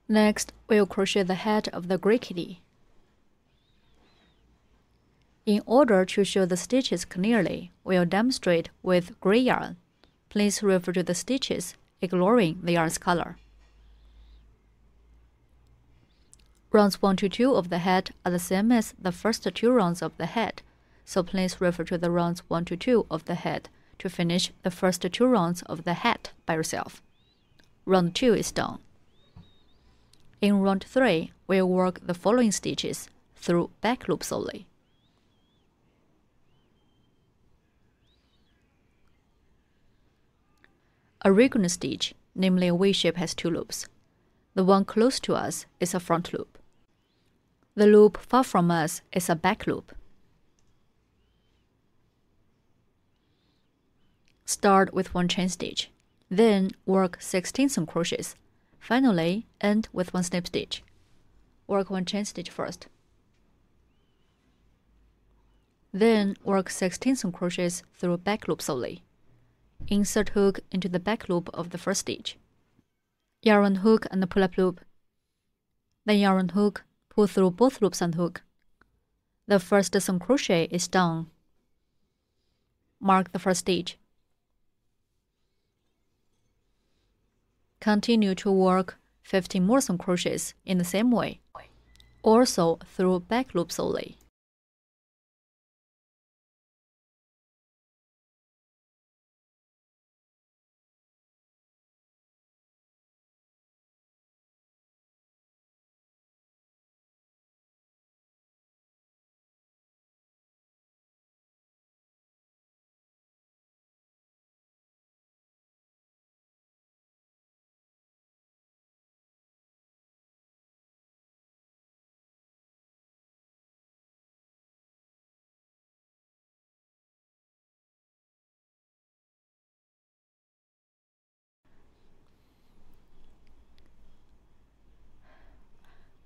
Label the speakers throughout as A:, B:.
A: Next, we'll crochet the head of the gray kitty. In order to show the stitches clearly, we'll demonstrate with gray yarn. Please refer to the stitches, ignoring the yarn's color. Rounds 1 to 2 of the head are the same as the first 2 rounds of the head, so please refer to the rounds 1 to 2 of the head to finish the first 2 rounds of the head by yourself. Round 2 is done. In round 3, we'll work the following stitches through back loops only. A regular stitch, namely a V shape, has 2 loops. The one close to us is a front loop. The loop far from us is a back loop. Start with 1 chain stitch, then work 16 single crochets. Finally, end with 1 slip stitch. Work 1 chain stitch first. Then work 16 single crochets through back loops only. Insert hook into the back loop of the first stitch. Yarn hook and pull-up loop. Then yarn hook, pull through both loops and hook. The first single crochet is done. Mark the first stitch. Continue to work 15 more single crochets in the same way, also through back loops only.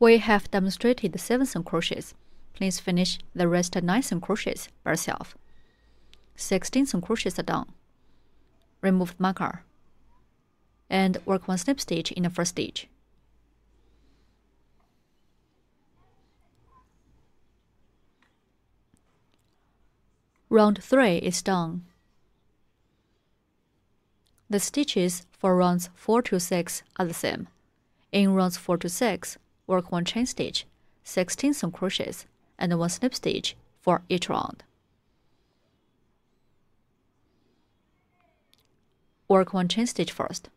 A: We have demonstrated 7 single crochets. Please finish the rest 9 single crochets by yourself. 16 single crochets are done. Remove the marker and work 1 slip stitch in the first stitch. Round 3 is done. The stitches for rounds 4 to 6 are the same. In rounds 4 to 6, work 1 chain stitch, 16 single crochets, and 1 slip stitch for each round. Work 1 chain stitch first.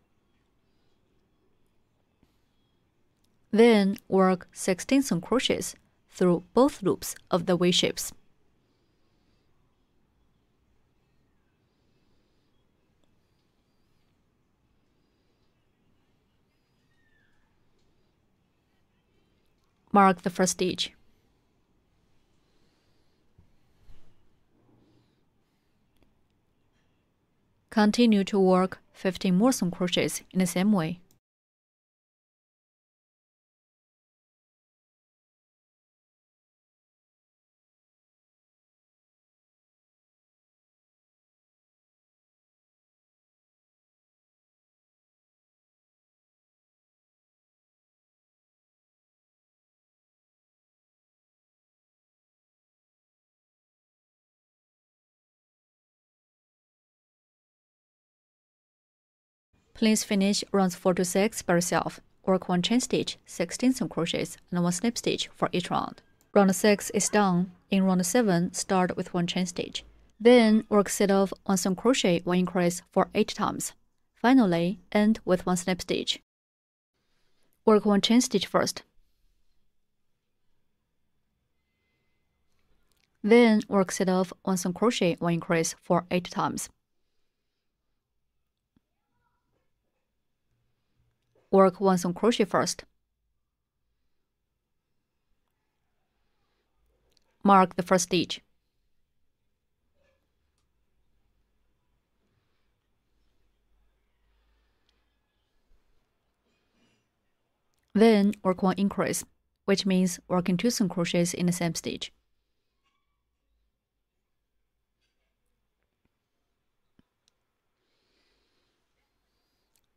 A: Then work 16 single crochets through both loops of the V shapes. Mark the first stitch. Continue to work 15 more single crochets in the same way. Please finish rounds 4 to 6 by yourself. Work 1 chain stitch, 16 single crochets, and 1 slip stitch for each round. Round 6 is done. In round 7, start with 1 chain stitch. Then work set off 1 single crochet 1 increase for 8 times. Finally, end with 1 slip stitch. Work 1 chain stitch first. Then work set off 1 single crochet 1 increase for 8 times. Work 1 single crochet first. Mark the first stitch. Then work 1 increase, which means working 2 single crochets in the same stitch.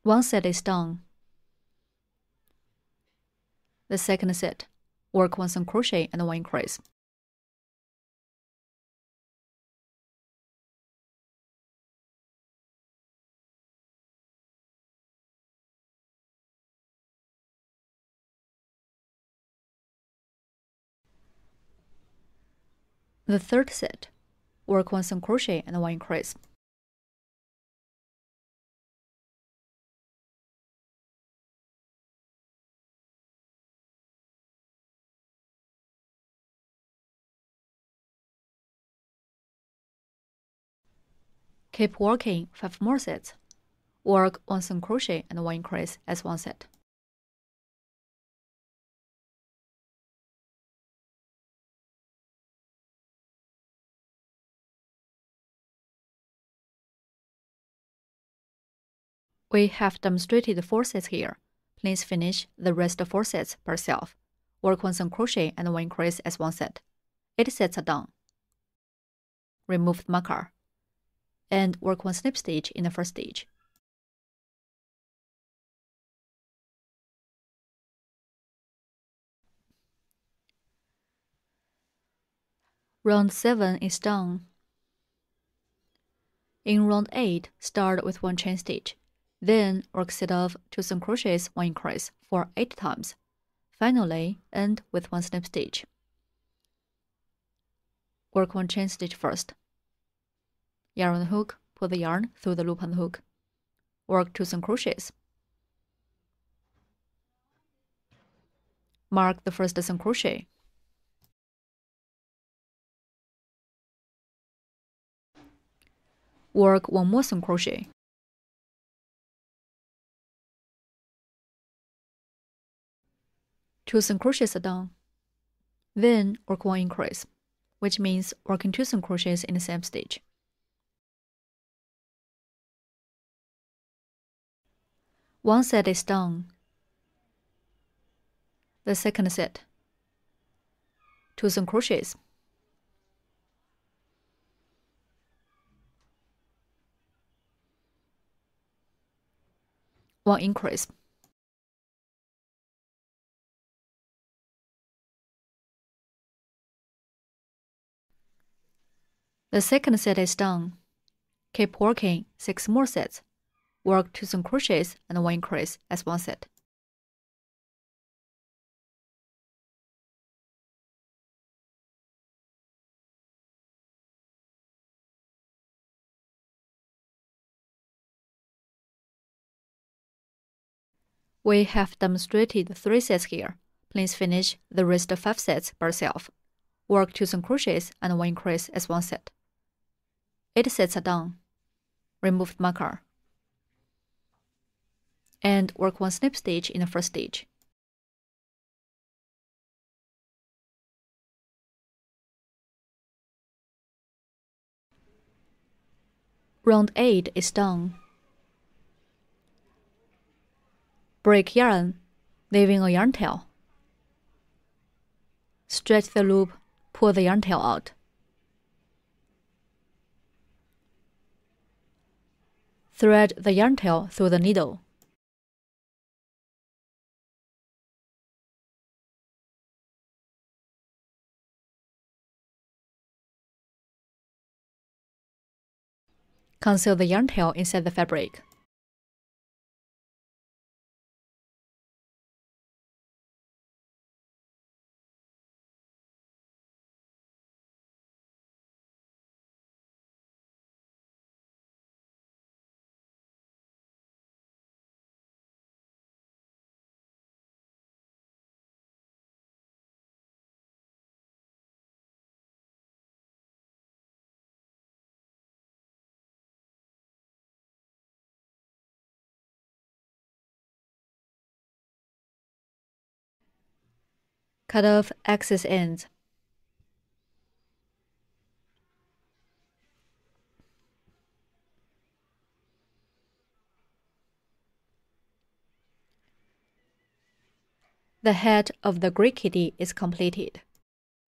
A: One set is done. The second set, work 1 single crochet and 1 increase. The third set, work 1 single crochet and 1 increase. Keep working 5 more sets. Work 1 single crochet and 1 increase as one set. We have demonstrated 4 sets here. Please finish the rest of 4 sets by yourself. Work 1 single crochet and 1 increase as one set. 8 sets are done. Remove the marker. And work 1 slip stitch in the first stitch. Round 7 is done. In round 8, start with 1 chain stitch. Then work set of 2 single crochets, 1 increase for 8 times. Finally, end with 1 slip stitch. Work 1 chain stitch first. Yarn on the hook, pull the yarn through the loop on the hook. Work 2 single crochets. Mark the first single crochet. Work 1 more single crochet. Two single crochets are done. Then work 1 increase, which means working 2 single crochets in the same stitch. One set is done. The second set, 2 single crochets. One increase. The second set is done. Keep working 6 more sets. Work 2 single crochets and 1 increase as one set. We have demonstrated 3 sets here. Please finish the rest of 5 sets by yourself. Work 2 single crochets and 1 increase as one set. 8 sets are done. Remove the marker. And work 1 slip stitch in the first stitch. Round 8 is done. Break yarn, leaving a yarn tail. Stretch the loop, pull the yarn tail out. Thread the yarn tail through the needle. Conceal the yarn tail inside the fabric. Cut off excess ends. The head of the gray kitty is completed.